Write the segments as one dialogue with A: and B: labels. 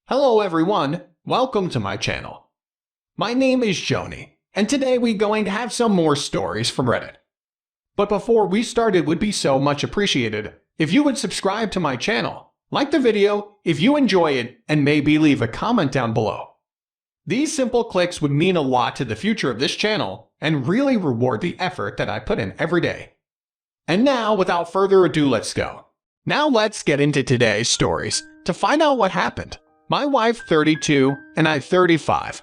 A: Hello everyone, welcome to my channel. My name is Xony, and today we're going to have some more stories from Reddit. But before we start, it would be so much appreciated if you would subscribe to my channel, like the video if you enjoy it, and maybe leave a comment down below. These simple clicks would mean a lot to the future of this channel and really reward the effort that I put in every day. And now, without further ado, let's go. Now let's get into today's stories to find out what happened. My wife, 32, and I, 35,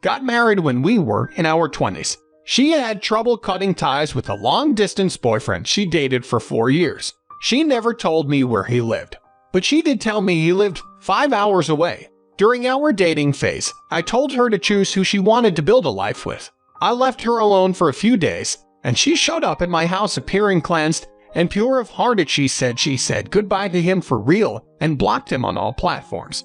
A: got married when we were in our 20s. She had trouble cutting ties with a long-distance boyfriend she dated for 4 years. She never told me where he lived, but she did tell me he lived 5 hours away. During our dating phase, I told her to choose who she wanted to build a life with. I left her alone for a few days, and she showed up at my house appearing cleansed and pure of heart. She said goodbye to him for real and blocked him on all platforms.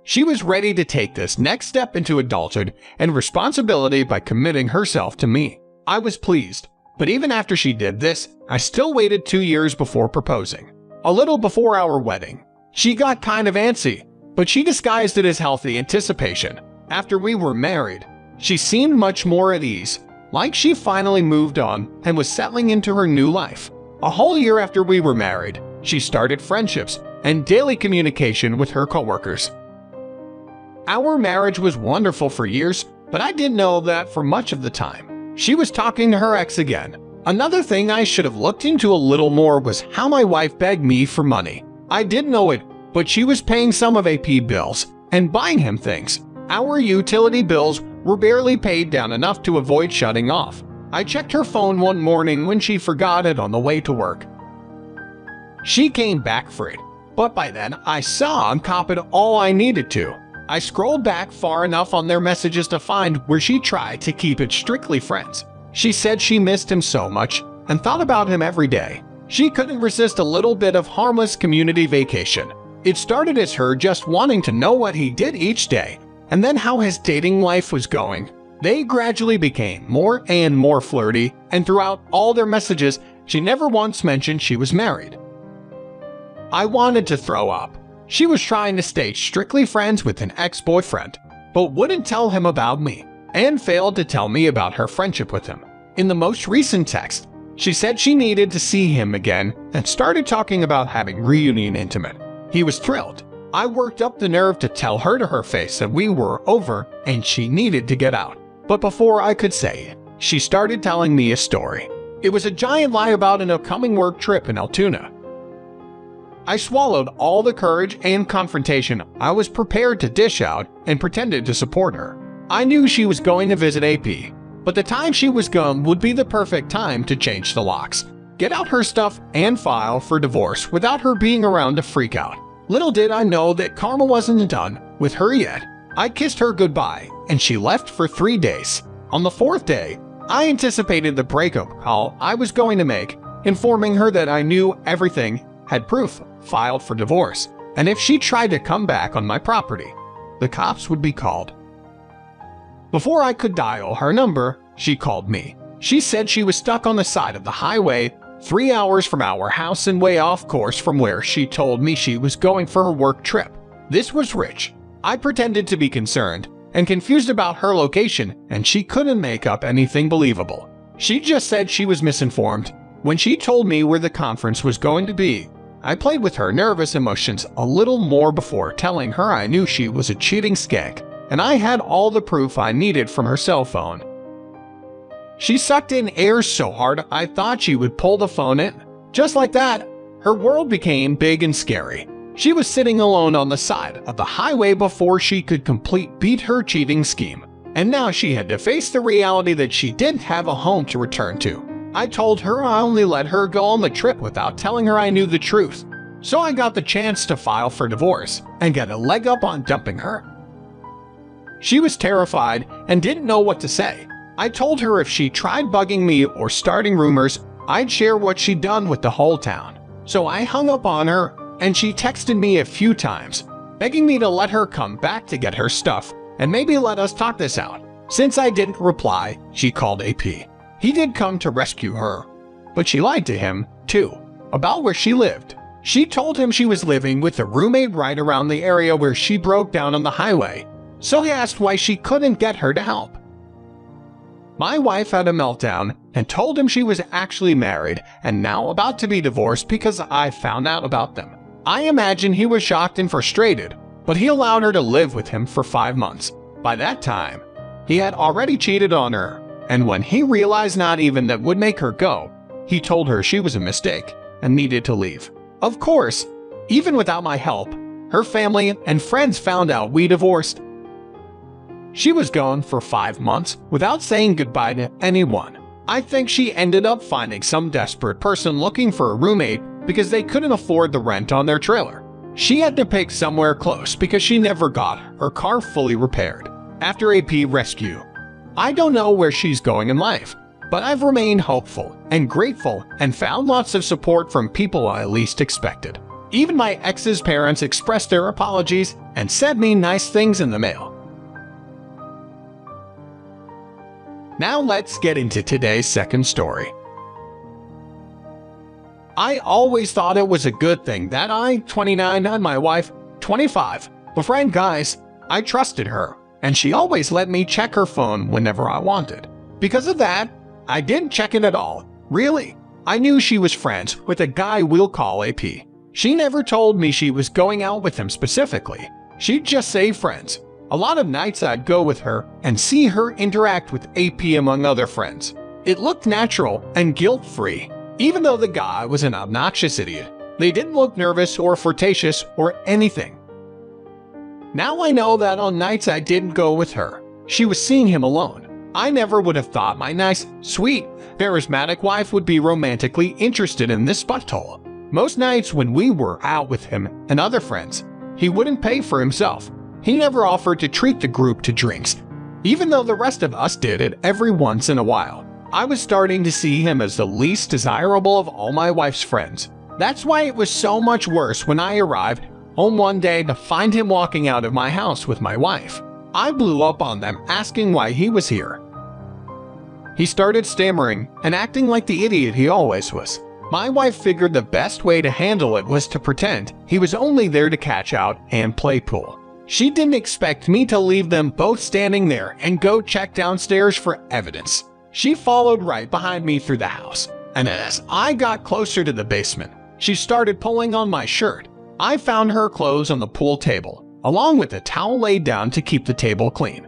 A: She was ready to take this next step into adulthood and responsibility by committing herself to me. I was pleased, but even after she did this, I still waited 2 years before proposing. A little before our wedding, she got kind of antsy, but she disguised it as healthy anticipation. After we were married, she seemed much more at ease, like she finally moved on and was settling into her new life. A whole year after we were married, she started friendships and daily communication with her coworkers. Our marriage was wonderful for years, but I didn't know that for much of the time. She was talking to her ex again. Another thing I should have looked into a little more was how my wife begged me for money. I didn't know it, but she was paying some of AP bills and buying him things. Our utility bills were barely paid down enough to avoid shutting off. I checked her phone one morning when she forgot it on the way to work. She came back for it, but by then I saw and copied all I needed to. I scrolled back far enough on their messages to find where she tried to keep it strictly friends. She said she missed him so much and thought about him every day. She couldn't resist a little bit of harmless community vacation. It started as her just wanting to know what he did each day, and then how his dating life was going. They gradually became more and more flirty, and throughout all their messages, she never once mentioned she was married. I wanted to throw up. She was trying to stay strictly friends with an ex-boyfriend, but wouldn't tell him about me, and failed to tell me about her friendship with him. In the most recent text, she said she needed to see him again and started talking about having reunion intimate. He was thrilled. I worked up the nerve to tell her to her face that we were over and she needed to get out. But before I could say it, she started telling me a story. It was a giant lie about an upcoming work trip in Altoona. I swallowed all the courage and confrontation I was prepared to dish out and pretended to support her. I knew she was going to visit AP, but the time she was gone would be the perfect time to change the locks, get out her stuff, and file for divorce without her being around to freak out. Little did I know that karma wasn't done with her yet. I kissed her goodbye, and she left for 3 days. On the 4th day, I anticipated the breakup call I was going to make, informing her that I knew everything, had proof, filed for divorce, and if she tried to come back on my property, the cops would be called. Before I could dial her number, she called me. She said she was stuck on the side of the highway, 3 hours from our house and way off course from where she told me she was going for her work trip. This was rich. I pretended to be concerned and confused about her location, and she couldn't make up anything believable. She just said she was misinformed. When she told me where the conference was going to be, I played with her nervous emotions a little more before telling her I knew she was a cheating skank, and I had all the proof I needed from her cell phone. She sucked in air so hard I thought she would pull the phone in. Just like that, her world became big and scary. She was sitting alone on the side of the highway before she could beat her cheating scheme, and now she had to face the reality that she didn't have a home to return to. I told her I only let her go on the trip without telling her I knew the truth, so I got the chance to file for divorce and get a leg up on dumping her. She was terrified and didn't know what to say. I told her if she tried bugging me or starting rumors, I'd share what she'd done with the whole town. So I hung up on her, and she texted me a few times, begging me to let her come back to get her stuff and maybe let us talk this out. Since I didn't reply, she called AP. He did come to rescue her, but she lied to him, too, about where she lived. She told him she was living with a roommate right around the area where she broke down on the highway, so he asked why she couldn't get her to help. My wife had a meltdown and told him she was actually married and now about to be divorced because I found out about them. I imagine he was shocked and frustrated, but he allowed her to live with him for 5 months. By that time, he had already cheated on her, and when he realized not even that would make her go, he told her she was a mistake and needed to leave. Of course, even without my help, her family and friends found out we divorced. She was gone for 5 months without saying goodbye to anyone. I think she ended up finding some desperate person looking for a roommate because they couldn't afford the rent on their trailer. She had to pick somewhere close because she never got her car fully repaired after AP rescue. I don't know where she's going in life, but I've remained hopeful and grateful and found lots of support from people I least expected. Even my ex's parents expressed their apologies and sent me nice things in the mail. Now let's get into today's second story. I always thought it was a good thing that I, 29, and my wife, 25, were friend guys. I trusted her, and she always let me check her phone whenever I wanted. Because of that, I didn't check it at all. Really, I knew she was friends with a guy we'll call AP. She never told me she was going out with him specifically. She'd just say friends. A lot of nights I'd go with her and see her interact with AP among other friends. It looked natural and guilt-free. Even though the guy was an obnoxious idiot, they didn't look nervous or flirtatious or anything. Now I know that on nights I didn't go with her, she was seeing him alone. I never would have thought my nice, sweet, charismatic wife would be romantically interested in this butthole. Most nights when we were out with him and other friends, he wouldn't pay for himself. He never offered to treat the group to drinks, even though the rest of us did it every once in a while. I was starting to see him as the least desirable of all my wife's friends. That's why it was so much worse when I arrived home one day to find him walking out of my house with my wife. I blew up on them asking why he was here. He started stammering and acting like the idiot he always was. My wife figured the best way to handle it was to pretend he was only there to catch out and play pool. She didn't expect me to leave them both standing there and go check downstairs for evidence. She followed right behind me through the house, and as I got closer to the basement, she started pulling on my shirt. I found her clothes on the pool table, along with a towel laid down to keep the table clean.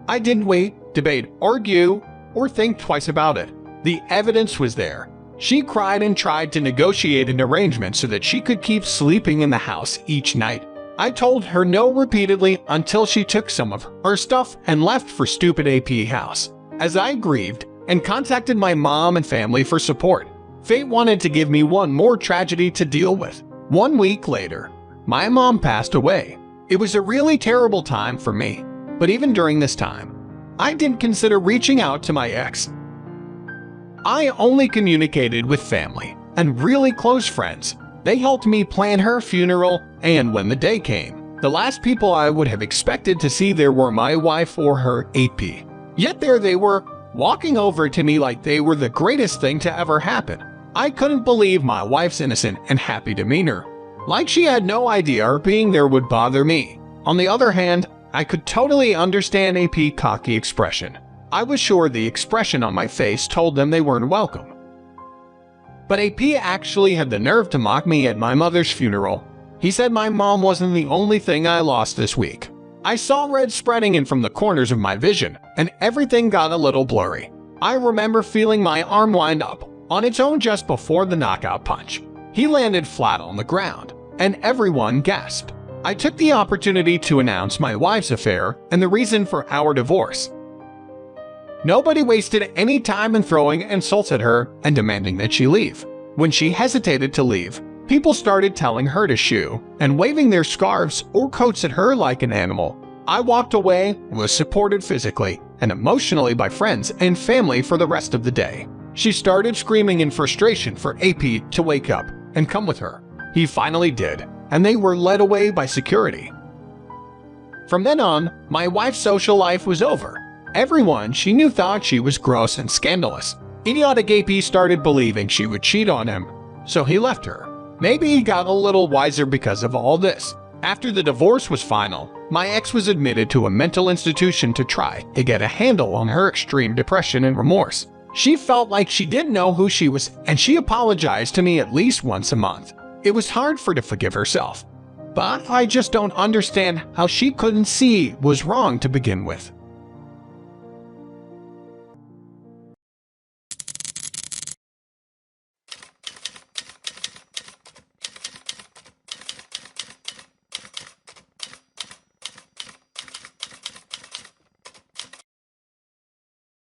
A: I didn't wait, debate, argue, or think twice about it. The evidence was there. She cried and tried to negotiate an arrangement so that she could keep sleeping in the house each night. I told her no repeatedly until she took some of her stuff and left for stupid AP house. As I grieved and contacted my mom and family for support, fate wanted to give me one more tragedy to deal with. 1 week later, my mom passed away. It was a really terrible time for me, but even during this time, I didn't consider reaching out to my ex. I only communicated with family and really close friends. They helped me plan her funeral, and when the day came, the last people I would have expected to see there were my wife or her AP. Yet there they were, walking over to me like they were the greatest thing to ever happen. I couldn't believe my wife's innocent and happy demeanor. Like she had no idea her being there would bother me. On the other hand, I could totally understand AP's cocky expression. I was sure the expression on my face told them they weren't welcome. But AP actually had the nerve to mock me at my mother's funeral. He said my mom wasn't the only thing I lost this week. I saw red spreading in from the corners of my vision, and everything got a little blurry. I remember feeling my arm wind up on its own just before the knockout punch. He landed flat on the ground, and everyone gasped. I took the opportunity to announce my wife's affair and the reason for our divorce. Nobody wasted any time in throwing insults at her and demanding that she leave. When she hesitated to leave, people started telling her to shoo and waving their scarves or coats at her like an animal. I walked away and was supported physically and emotionally by friends and family for the rest of the day. She started screaming in frustration for AP to wake up and come with her. He finally did, and they were led away by security. From then on, my wife's social life was over. Everyone she knew thought she was gross and scandalous. Idiotic AP started believing she would cheat on him, so he left her. Maybe he got a little wiser because of all this. After the divorce was final, my ex was admitted to a mental institution to try to get a handle on her extreme depression and remorse. She felt like she didn't know who she was, and she apologized to me at least once a month. It was hard for her to forgive herself, but I just don't understand how she couldn't see was wrong to begin with.